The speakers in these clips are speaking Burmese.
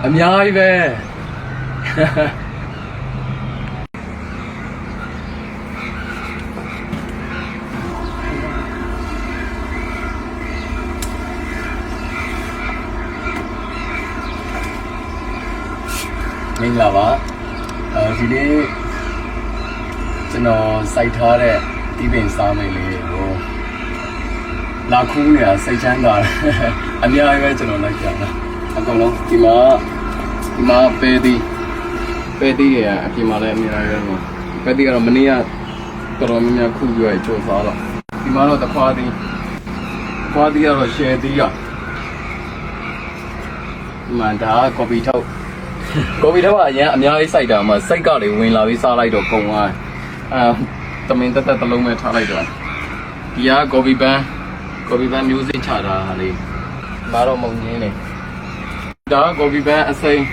အများကြီးပဲမင်္ဂလာပါဒီနေ့ကျွန်တော်စိုက်ထားတဲ့ဒီပင်စားမယ်လေးကိုလာခူးနေတာစိတ်ချမ်းသာတယ်အများကြီးပဲကျွန်တော်လိုက်ကြတာအကုန်လုံးဒီမှာပဲဒီရအပြင်မှာလည်းအများကြီးပဲပဲဒီကတော့မနေ့ကတော်တော်များများခုပြီးရချိုးစားတော့ဒီမှာတော့တခွားဒီကတော့ share ဒီကဒီမှာဒါက copy ထုတ်ကအရင်အများကြီးစိုက်တာမှာစိတ်ကလေဝင်လာပြီးစားလိုက်တော့ကုန်သွားတမင်တက်တစ်လုံးပဲထားလိုက်တော့ဒီက copy ban music ချတာလေမာတော့မုံငင်းနေဒါက copy ban အစိမ်း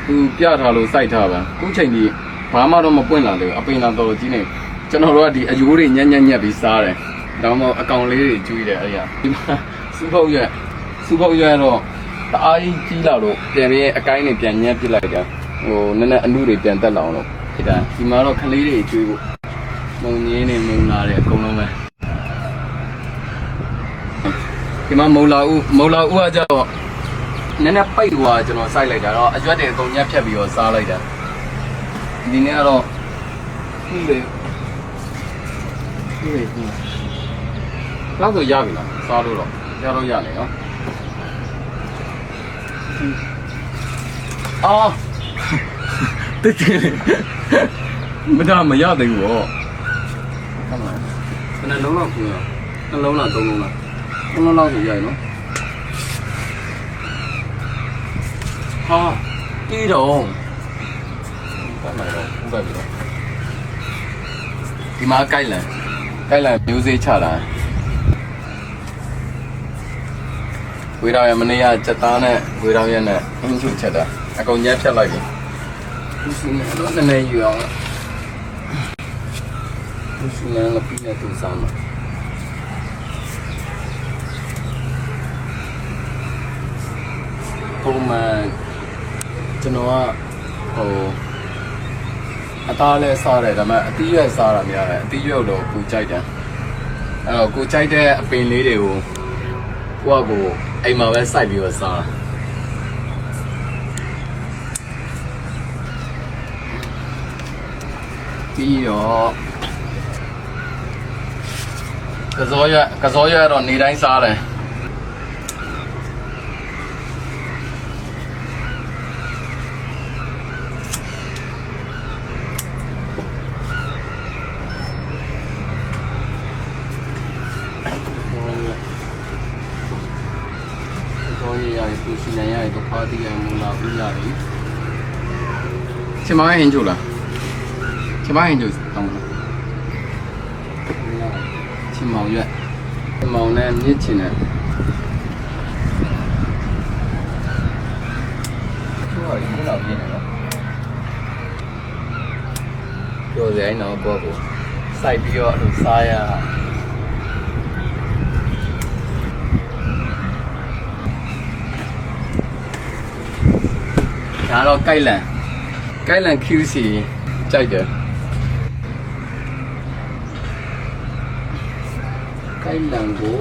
သူပြထားလို့စိုက်ထားပါခုချိန်ကြီးဘာမှတော့မပွင့်လာလေအပင်လာတော်ကြီးနေကျွန်တော်တို့ကဒီအယိုးတွေညက်ပြီးစားတယ်ဒါမှမဟုတ်အကောင်လေးတွေကျွေးတယ်အဲ့ရဒီမှာစူပုတ်ရွက်တော့တအားကြီးလာလို့ပြန်ပြီးအကိုင်းတွေပြန်ညက်ပစ်လိုက်တာဟိုနည်းနည်းအနုတွေပြန်တက်လာအောင်လို့ဖြစ်တာဒီမှာတော့ခလေးတွေကျွေးဖို့မုံငင်းနေမုံလာတယ်အကုန်လုံးပဲဒီမှာမုံလာဦးကကျတော့နည်းနည်းပိတ်သွားကျွန်တော်စိုက်လိုက်တာတော့အရွက်တွေအကုန်ညက်ဖြတ်ပြီးတော့စားလိုက်တာဒီနေ့ကတော့လောက်ဆိုရပြီလားစားလို့တော့ရတော့ရနေနော်အော်တိတ်မဒါမရသေးဘူးဟောဟုတ်လားဘယ်နှလုံးလောက်ခုရနှလုံးလားသုံးလုံးလားနှလုံးလောက်ဆိုရရနော်ဟာတီးတော့ဘာမှတော့ဥပ္ပပြီတော့ဒီမှာကိုက်လန်မျိုးစေးချတာဝေးတော်ရမနေ့ကစက်သားနဲ့ဝေးတော်ရက်နဲ့အင်းချုပ်ချက်တာအကုန်ညက်ဖြတ်လိုက်ပြီဒီစင်းတော့နည်းနည်းယူအောင်ဒီစင်းလည်းပြည့်နေသူစားမှာပုံမှန်ကျွန်တော်ကဟိုအသားလဲစားတယ်ဒါပေမဲ့အသီးရွက်စားတာများတယ်အသီးရွက်တော့ကိုကြိုက်တယ်အဲ့တော့ကိုကြိုက်တဲ့အပင်လေးတွေကိုကိုအိမ်မှာပဲစိုက်ပြီးတော့စားပြီးတော့ကစောရတော့နေတိုင်းစားတယ်သူစီနိုင်ရတော့ဖာတီရမူလာဦးလာပြီချင်မဟင်ကျလားချင်မဟင်ကျတောင်းလားချင်မောင်ရွက်ချင်မောင်နဲ့မြစ်ချင်တယ်ဟုတ်ပါဘူးတော့ပြင်းနေတော့ပြောစရာတော့ကိုစိုက်ပြီးတော့အဲ့လိုစားရဒါတော့ကိုက်လန် QC ကြိုက်တယ်ကိုက်လန်ကို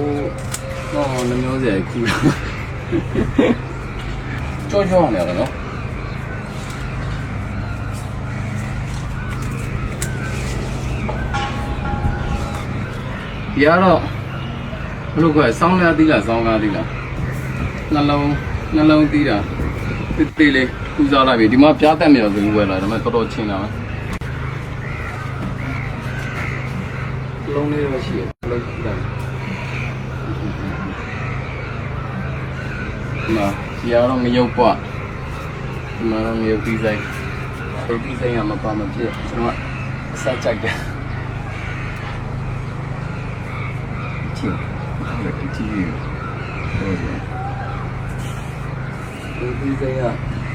နှမျိုးစရာခူးကြောနေရတယ်နော်ဒီကတော့ဘယ်လိုခေါ်စောင်းကားသီးလားနှလုံးသီးတာတေးလေးပူစားလိုက်ပြီဒီမှာပြားတက်မြော်သူဝယ်လာဒါပေမဲ့တော်တော်ချင်းလာလုံးလေးတော့ရှိတယ်လုံးကြည့်လိုက်ဒီမှာဒီကတော့ငရုတ်ပွားဒီမှာတော့ငရုတ်ပြီးဆိုင်ကမပါမဖြစ်ကျွန်တော်အစားကြိုက်တယ်ကြည့်ဟုတ်တယ်ကြည့်ဒီဆိုင်က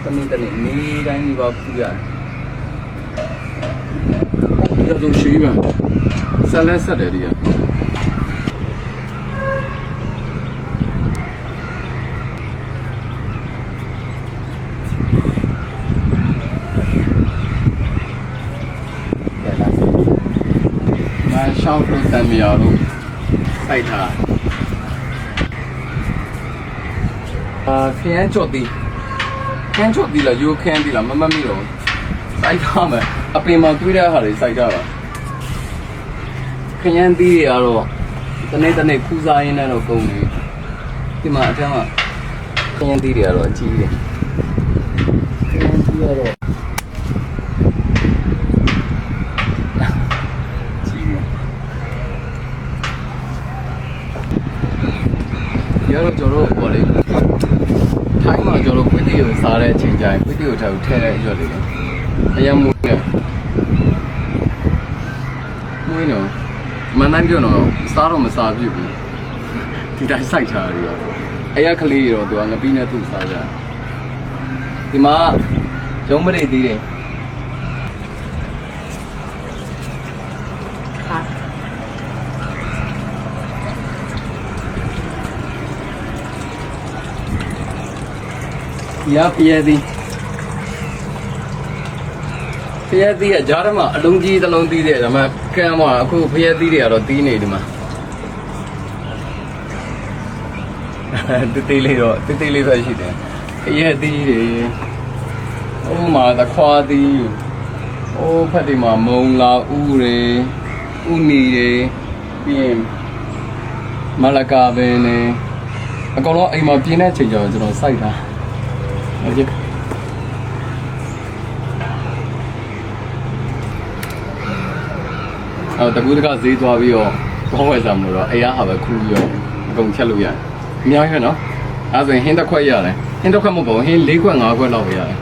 တမင်နေတိုင်းဒီပါပူရတယ်။ဒီတော့ရှိပါဆက်လက်ဆက်တယ်ဒီက ရှောင်းထုတ်တံမြာတို့စိုက်ထားခရမ်းချော့တီခရမ်းချော့တီလားယူခရမ်းတီလားမမိတော့စိုက်ထားမယ်အပင်မှာတွေးတဲ့ဟာတွေစိုက်ထားတာခရမ်းတီးတွေကတော့တနေ့ခူးစားရင်းနဲ့တော့ကုန်နေဒီမှာအထက်ကခရမ်းတီးတွေကတော့အကြီးတယ်ခရမ်းတီးကတော့ရတော့ကျွန်တော်ပေါ့လေထိုင်းမှာကျွန်တော်ကွေးတီကိုစားတဲ့အချိန်ကျရင်ကွေးတီကိုထည့်တဲ့အရွက်လေးအရင်မွေးနေမွေးနော်မန်တိုင်းပြောတော့စားတော့မစားပြဘူးဒီတိုင်းစိုက်ထားရတော့အရက်ကလေးတော့သူကငပိနဲ့သူ့စားကြဒီမှာရုံးမရိတ်သေးတယ်ရဖျက်သည်ဖျက်သည်ကကြားထဲမှာအလုံးကြီးတစ်လုံးတီးတယ်ဒါမှကမ်းမှာအခုဖျက်သည်တွေကတော့တီးနေဒီမှာတေးလေးတော့တေးလေးပဲရှိတယ်ဖျက်သည်တွေဟိုမှာသခွားသည်ဟိုဖက်ဒီမှာမုံလာဥတွေဥနီတွေပြီးရင်မလကာပင်တွေအကောင်လုံးအိမ်မှာပြင်းတဲ့ချိန်ကျတော့ကျွန်တော်စိုက်တာဟုတ်ကဲ့တကူတကဈေးသွားပြီးတော့ဘောင်းဝယ်စားမလို့တော့အရာဟာပဲခူးပြီးတော့အကုန်ချက်လို့ရတယ်အများကြီးပဲနော်အဲဆိုရင်ဟင်းတစ်ခွက်ရတယ်ဟင်းတစ်ခွက်မဟုတ်ပါဘူးဟင်း၄ခွက်၅ခွက်လောက်ပဲရတယ်